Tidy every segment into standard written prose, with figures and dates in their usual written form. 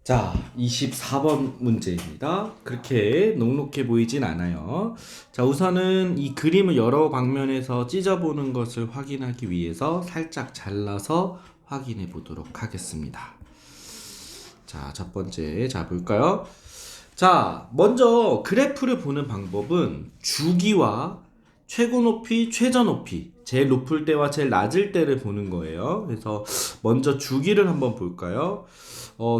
자, 24번 문제입니다. 그렇게 녹록해 보이진 않아요. 자, 우선은 이 그림을 여러 방면에서 찢어보는 것을 확인하기 위해서 살짝 잘라서 확인해 보도록 하겠습니다. 자, 첫 번째, 자, 볼까요? 자, 먼저 그래프를 보는 방법은 주기와 최고 높이, 최저 높이, 제일 높을 때와 제일 낮을 때를 보는 거예요. 그래서 먼저 주기를 한번 볼까요?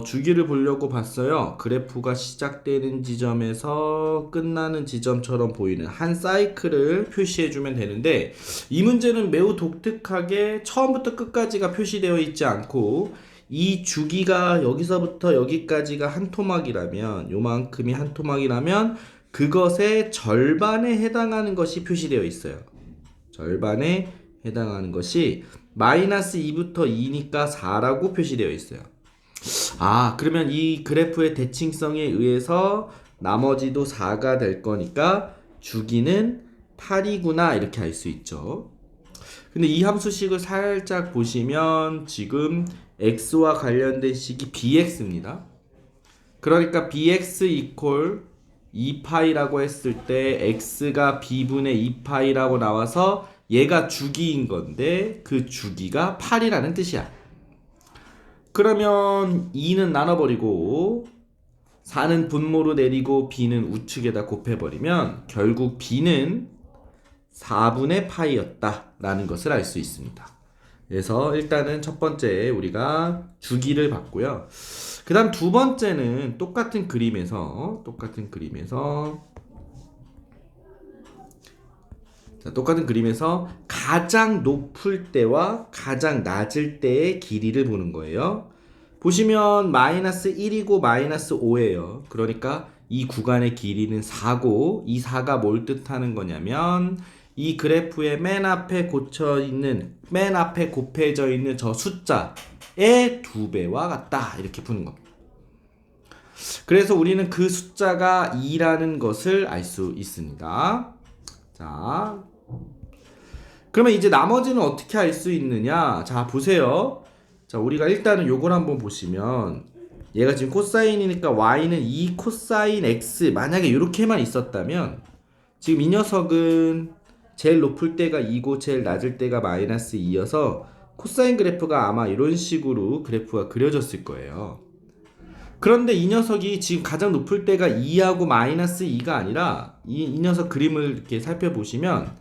주기를 보려고 봤어요. 그래프가 시작되는 지점에서 끝나는 지점처럼 보이는 한 사이클을 표시해주면 되는데, 이 문제는 매우 독특하게 처음부터 끝까지가 표시되어 있지 않고, 이 주기가 여기서부터 여기까지가 한 토막이라면, 요만큼이 한 토막이라면 그것의 절반에 해당하는 것이 표시되어 있어요. 절반에 해당하는 것이 마이너스 2부터 2니까 4라고 표시되어 있어요. 그러면 이 그래프의 대칭성에 의해서 나머지도 4가 될 거니까 주기는 8이구나 이렇게 알 수 있죠. 근데 이 함수식을 살짝 보시면 지금 x와 관련된 식이 bx입니다. 그러니까 bx 이퀄 2파이라고 했을 때 x가 b분의 2파이라고 나와서 얘가 주기인 건데 그 주기가 8이라는 뜻이야. 그러면 2는 나눠버리고 4는 분모로 내리고 b는 우측에다 곱해버리면 결국 b는 4분의 파이였다 라는 것을 알 수 있습니다. 그래서 일단은 첫 번째 우리가 주기를 봤고요. 그 다음 두 번째는 똑같은 그림에서 가장 높을 때와 가장 낮을 때의 길이를 보는 거예요. 보시면 마이너스 1이고 마이너스 5예요. 그러니까 이 구간의 길이는 4고 이 4가 뭘 뜻하는 거냐면 이 그래프의 맨 앞에 곱해져 있는 저 숫자의 2배와 같다. 이렇게 푸는 겁니다. 그래서 우리는 그 숫자가 2라는 것을 알 수 있습니다. 자, 그러면 이제 나머지는 어떻게 알 수 있느냐? 자, 보세요. 자, 우리가 일단은 요걸 한번 보시면 얘가 지금 코사인이니까 y는 2 코사인 x 만약에 이렇게만 있었다면 지금 이 녀석은 제일 높을 때가 2고 제일 낮을 때가 마이너스 2여서 코사인 그래프가 아마 이런 식으로 그래프가 그려졌을 거예요. 그런데 이 녀석이 지금 가장 높을 때가 2하고 마이너스 2가 아니라 이 녀석 그림을 이렇게 살펴보시면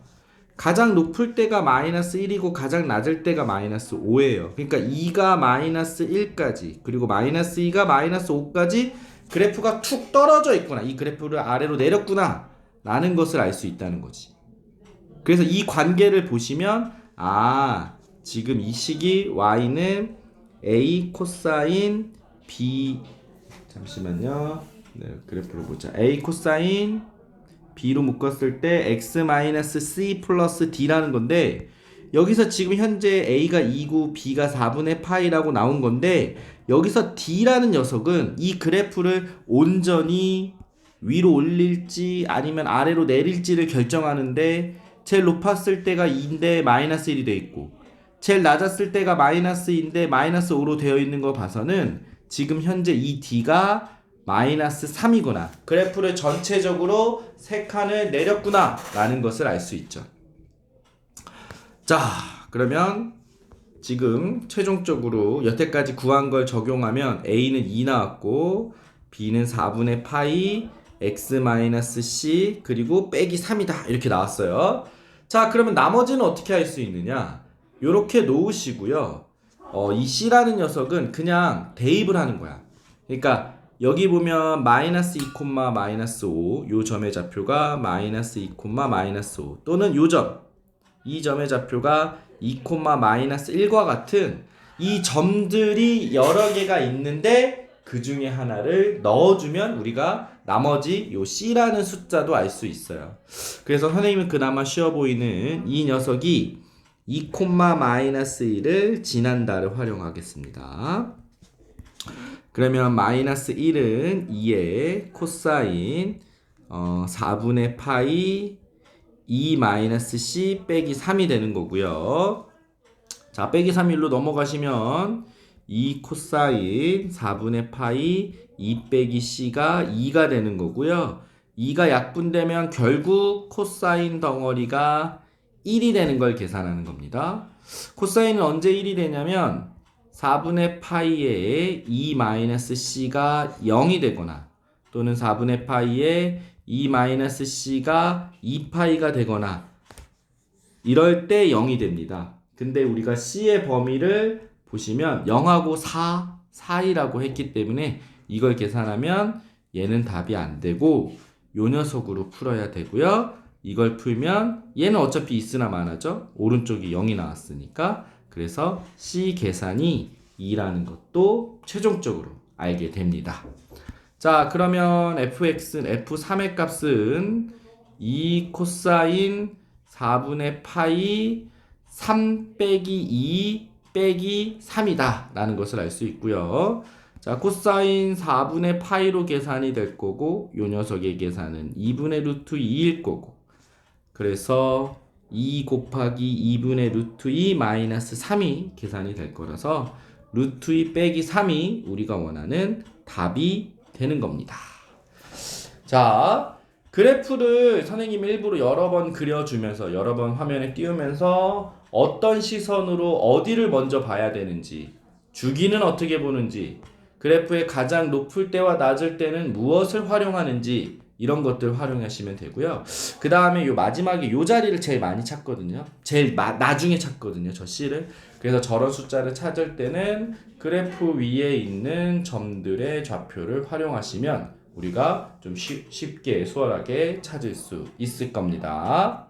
가장 높을 때가 마이너스 1이고 가장 낮을 때가 마이너스 5예요. 그러니까 2가 마이너스 1까지 그리고 마이너스 2가 마이너스 5까지 그래프가 툭 떨어져 있구나. 이 그래프를 아래로 내렸구나 라는 것을 알 수 있다는 거지. 그래서 이 관계를 보시면 지금 이 식이 y는 a 코사인 b 잠시만요. 네, 그래프를 보자. a 코사인 b로 묶었을 때 x-c 플러스 d라는 건데 여기서 지금 현재 a가 2고 b가 4분의 파이라고 나온 건데 여기서 d라는 녀석은 이 그래프를 온전히 위로 올릴지 아니면 아래로 내릴지를 결정하는데 제일 높았을 때가 2인데 마이너스 1이 돼 있고 제일 낮았을 때가 마이너스 2인데 마이너스 5로 되어 있는 거 봐서는 지금 현재 이 d가 마이너스 3이구나. 그래프를 전체적으로 3칸을 내렸구나 라는 것을 알 수 있죠. 자, 그러면 지금 최종적으로 여태까지 구한 걸 적용하면 a는 2 나왔고 b는 4분의 파이 x-c 그리고 빼기 3이다 이렇게 나왔어요. 자, 그러면 나머지는 어떻게 할 수 있느냐? 요렇게 놓으시고요. 이 c라는 녀석은 그냥 대입을 하는 거야. 그러니까 여기 보면 마이너스 2, 마이너스 5 요 점의 좌표가 마이너스 2, 마이너스 5 또는 요 점, 이 점의 좌표가 2, 마이너스 1과 같은 이 점들이 여러 개가 있는데 그 중에 하나를 넣어주면 우리가 나머지 요 c라는 숫자도 알 수 있어요. 그래서 선생님은 그나마 쉬워 보이는 이 녀석이 2, 마이너스 1을 지난다를 활용하겠습니다. 그러면 마이너스 1은 2의 코사인 4분의 파이 2 마이너스 c 빼기 3이 되는 거고요. 자, 빼기 3일로 넘어가시면 2 코사인 4분의 파이 2 빼기 c가 2가 되는 거고요. 2가 약분되면 결국 코사인 덩어리가 1이 되는 걸 계산하는 겁니다. 코사인은 언제 1이 되냐면 4분의 파이에 2 마이너스 c가 0이 되거나 또는 4분의 파이에 2 마이너스 c가 2파이가 되거나 이럴 때 0이 됩니다. 근데 우리가 c의 범위를 보시면 0하고 4 사이라고 했기 때문에 이걸 계산하면 얘는 답이 안 되고 요 녀석으로 풀어야 되고요. 이걸 풀면 얘는 어차피 있으나 마나죠. 오른쪽이 0이 나왔으니까. 그래서 C 계산이 2라는 것도 최종적으로 알게 됩니다. 자, 그러면 fx는 f3의 값은 2 코사인 4분의 파이 3 빼기 2 빼기 3이다 라는 것을 알 수 있고요. 자, 코사인 4분의 파이로 계산이 될 거고 요 녀석의 계산은 2분의 루트 2일 거고 그래서 2 곱하기 2분의 루트 2 마이너스 3이 계산이 될 거라서 루트 2 빼기 3이 우리가 원하는 답이 되는 겁니다. 자, 그래프를 선생님이 일부러 여러 번 그려주면서 여러 번 화면에 띄우면서 어떤 시선으로 어디를 먼저 봐야 되는지 주기는 어떻게 보는지 그래프의 가장 높을 때와 낮을 때는 무엇을 활용하는지 이런 것들 활용하시면 되고요. 그 다음에 요 마지막에 요 자리를 제일 많이 찾거든요. 제일 나중에 찾거든요. 저 C를. 그래서 저런 숫자를 찾을 때는 그래프 위에 있는 점들의 좌표를 활용하시면 우리가 좀 쉽게 수월하게 찾을 수 있을 겁니다.